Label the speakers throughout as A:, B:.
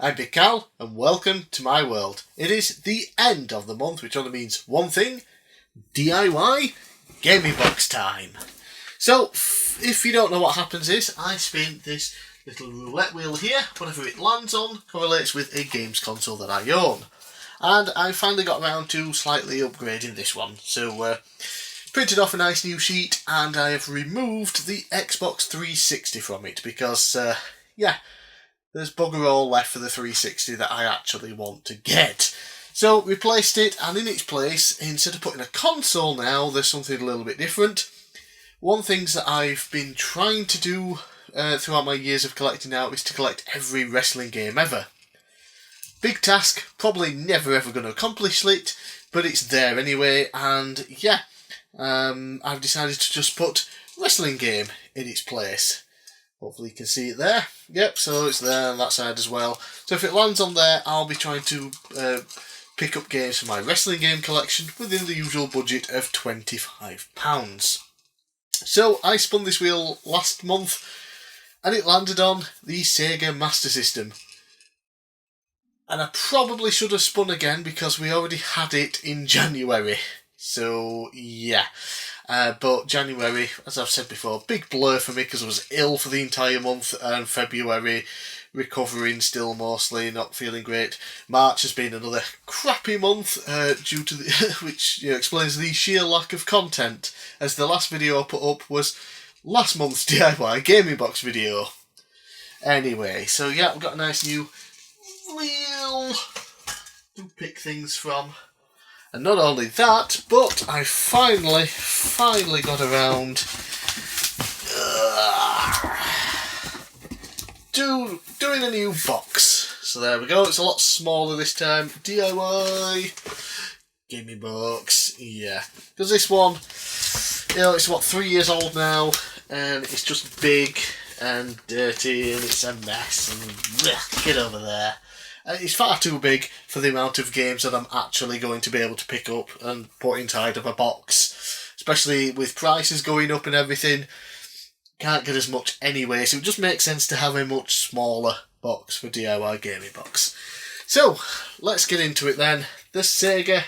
A: I'm bigcal, and welcome to my world. It is the end of the month, which only means one thing: DIY gaming box time. So, if you don't know what happens is, I spin this little roulette wheel here. Whatever it lands on correlates with a games console that I own. And I finally got around to slightly upgrading this one. So, printed off a nice new sheet, and I have removed the Xbox 360 from it because, there's bugger all left for the 360 that I actually want to get. So, replaced it, and in its place, instead of putting a console now, there's something a little bit different. One thing that I've been trying to do throughout my years of collecting now is to collect every wrestling game ever. Big task, probably never ever going to accomplish it, but it's there anyway, and I've decided to just put wrestling game in its place. Hopefully you can see it there. Yep, so it's there on that side as well. So if it lands on there, I'll be trying to pick up games for my wrestling game collection within the usual budget of £25. So I spun this wheel last month, and it landed on the Sega Master System. And I probably should have spun again because we already had it in January. So, yeah. But January, as I've said before, big blur for me because I was ill for the entire month, and February, recovering still mostly, not feeling great. March has been another crappy month, due to which explains the sheer lack of content, as the last video I put up was last month's DIY gaming box video. Anyway, so yeah, we've got a nice new wheel to pick things from. And not only that, but I finally got around to doing a new box. So there we go, it's a lot smaller this time. DIY gaming box, yeah. Because this one, it's what, 3 years old now, and it's just big and dirty, and it's a mess, and get over there. It's far too big for the amount of games that I'm actually going to be able to pick up and put inside of a box. Especially with prices going up and everything. Can't get as much anyway, so it just makes sense to have a much smaller box for DIY gaming box. So, let's get into it then. The Sega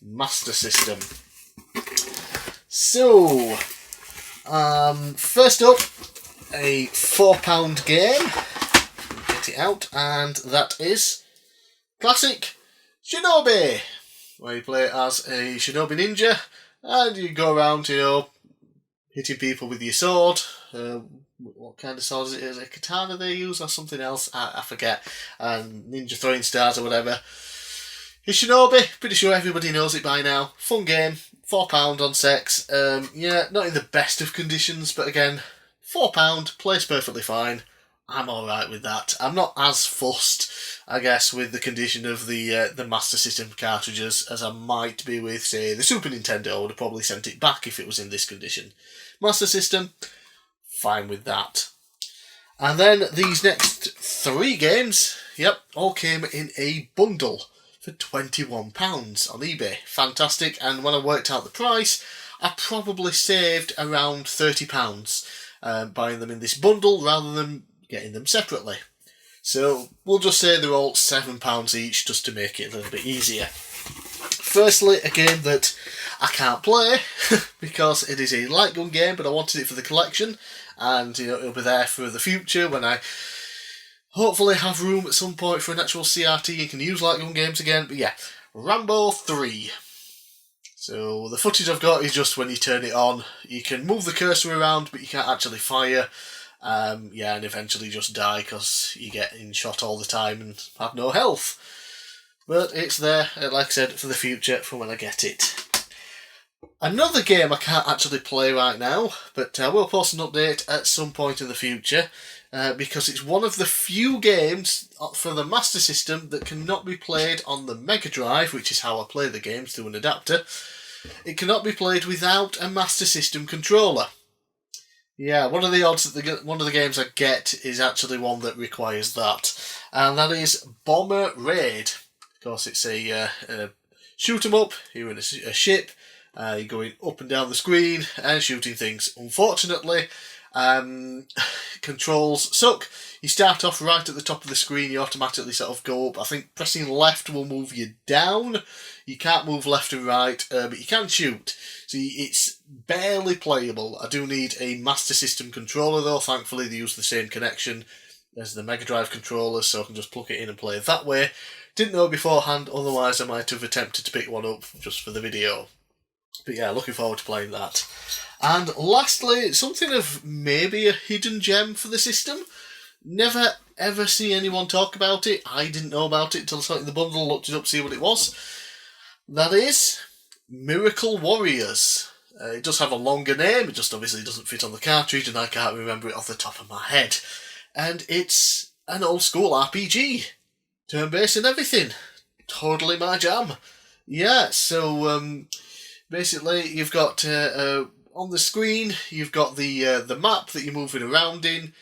A: Master System. So, first up, a £4 game. Get it out, and that is classic Shinobi, where you play as a Shinobi ninja, and you go around, hitting people with your sword. What kind of sword is it? Is it a katana they use or something else? I forget. And ninja throwing stars or whatever. It's Shinobi, pretty sure everybody knows it by now. Fun game, £4 on Sex. Not in the best of conditions, but again, £4, plays perfectly fine. I'm alright with that. I'm not as fussed, I guess, with the condition of the Master System cartridges as I might be with, say, the Super Nintendo. I would have probably sent it back if it was in this condition. Master System, fine with that. And then these next 3 games, all came in a bundle for £21 on eBay. Fantastic, and when I worked out the price, I probably saved around £30 buying them in this bundle rather than getting them separately. So we'll just say they're all £7 each just to make it a little bit easier. Firstly, a game that I can't play because it is a light gun game, but I wanted it for the collection, and it'll be there for the future when I hopefully have room at some point for an actual CRT and can use light gun games again. But yeah, Rambo 3. So the footage I've got is just when you turn it on. You can move the cursor around, but you can't actually fire. And eventually just die because you get in shot all the time and have no health. But it's there, like I said, for the future, for when I get it. Another game I can't actually play right now, but I will post an update at some point in the future, because it's one of the few games for the Master System that cannot be played on the Mega Drive, which is how I play the games through an adapter. It cannot be played without a Master System controller. Yeah, one of the odds that one of the games I get is actually one that requires that, and that is Bomber Raid. Of course, it's a shoot 'em up. You're in a ship, you're going up and down the screen and shooting things. Unfortunately, Controls suck. You start off right at the top of the screen, you automatically sort of go up. I think pressing left will move you down. You can't move left and right, but you can shoot. So it's barely playable. I do need a Master System controller though. Thankfully they use the same connection as the Mega Drive controllers, so I can just plug it in and play it that way. Didn't know beforehand, otherwise I might have attempted to pick one up just for the video. But yeah, looking forward to playing that. And lastly, something of maybe a hidden gem for the system. Never ever see anyone talk about it. I didn't know about it until I saw it in the bundle, looked it up, see what it was. That is Miracle Warriors. It does have a longer name, it just obviously doesn't fit on the cartridge and I can't remember it off the top of my head. And it's an old school RPG. Turn-based and everything. Totally my jam. Yeah, so basically you've got on the screen you've got the map that you're moving around in.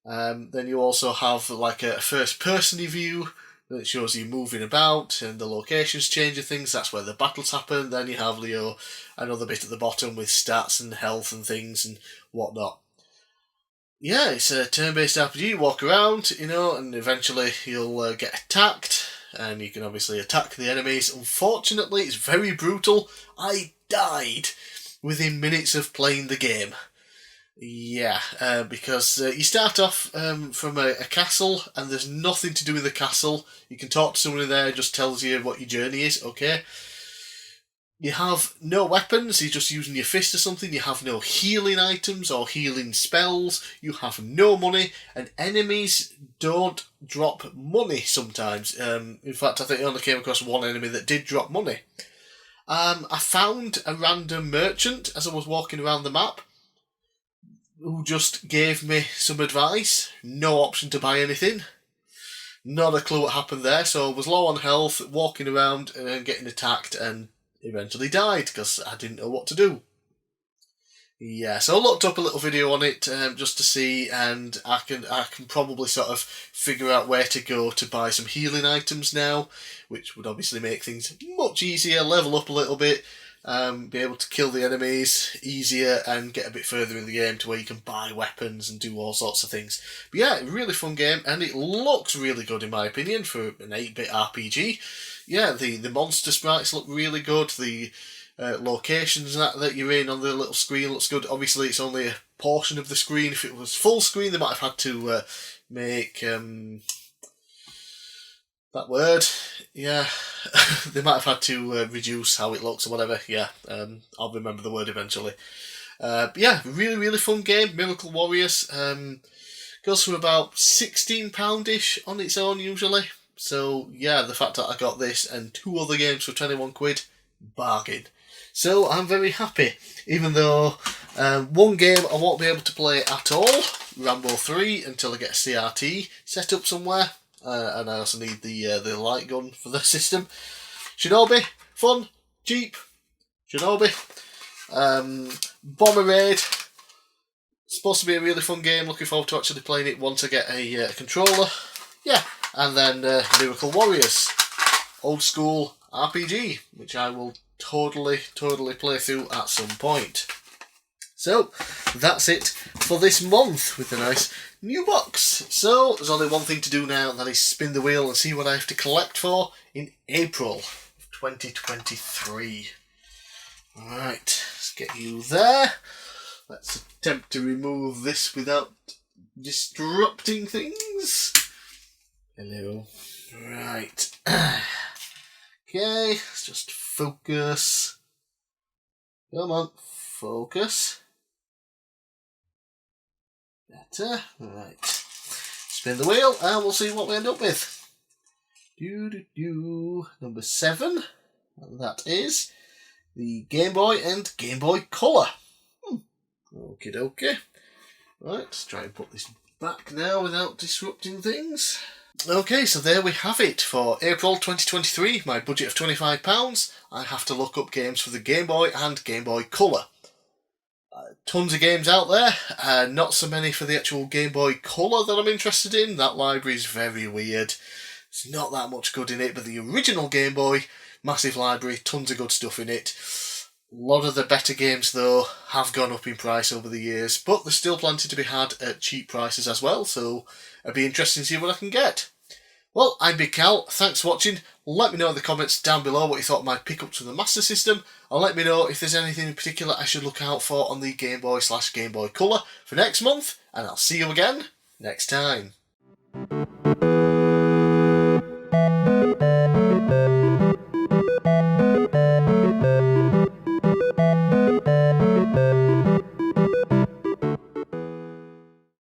A: Then you also have like a first-person view that shows you moving about and the locations changing things. That's where the battles happen. Then you have another bit at the bottom with stats and health and things and whatnot. Yeah, it's a turn-based RPG. You walk around, and eventually you'll get attacked, and you can obviously attack the enemies. Unfortunately, it's very brutal. I died within minutes of playing the game. Yeah, because you start off from a castle, and there's nothing to do with the castle. You can talk to someone in there, it just tells you what your journey is, okay? You have no weapons, you're just using your fist or something. You have no healing items or healing spells. You have no money, and enemies don't drop money sometimes. In fact, I think I only came across one enemy that did drop money. I found a random merchant as I was walking around the map who just gave me some advice. No option to buy anything. Not a clue what happened there, so I was low on health, walking around and getting attacked and eventually died because I didn't know what to do. Yeah, so I looked up a little video on it just to see, and I can probably sort of figure out where to go to buy some healing items now, which would obviously make things much easier, level up a little bit, be able to kill the enemies easier and get a bit further in the game to where you can buy weapons and do all sorts of things. But yeah, really fun game, and it looks really good in my opinion for an 8-bit RPG. Yeah, the monster sprites look really good, the locations that you're in on the little screen looks good. Obviously it's only a portion of the screen. If it was full screen they might have had to make that word, yeah, they might have had to reduce how it looks or whatever. Yeah, I'll remember the word eventually. But yeah, really fun game, Miracle Warriors. Goes for about £16-ish on its own usually. So yeah, the fact that I got this and 2 other games for 21 quid, bargain. So I'm very happy, even though one game I won't be able to play at all, Rambo 3, until I get a CRT set up somewhere. And I also need the light gun for the system. Shinobi, fun, cheap, Shinobi. Bomber Raid, supposed to be a really fun game, looking forward to actually playing it once I get a controller. Yeah, and then Miracle Warriors, old school RPG, which I will totally play through at some point. So, that's it for this month with a nice new box. So, there's only one thing to do now, and that is spin the wheel and see what I have to collect for in April of 2023. Alright, let's get you there. Let's attempt to remove this without disrupting things. Hello. Right. Okay, let's just focus. Come on, focus. Better. Right. Spin the wheel and we'll see what we end up with. Number 7. And that is the Game Boy and Game Boy Color. Okie dokie. Right, let's try and put this back now without disrupting things. Okay, so there we have it for April 2023, my budget of £25. I have to look up games for the Game Boy and Game Boy Color. Tons of games out there, not so many for the actual Game Boy Color that I'm interested in. That library is very weird. There's not that much good in it, but the original Game Boy, massive library, tons of good stuff in it. A lot of the better games, though, have gone up in price over the years, but there's still plenty to be had at cheap prices as well, so it'll be interesting to see what I can get. Well, I'm Big Cal, thanks for watching. Let me know in the comments down below what you thought of my pickup to the Master System, and let me know if there's anything in particular I should look out for on the Game Boy/Game Boy Color for next month, and I'll see you again next time.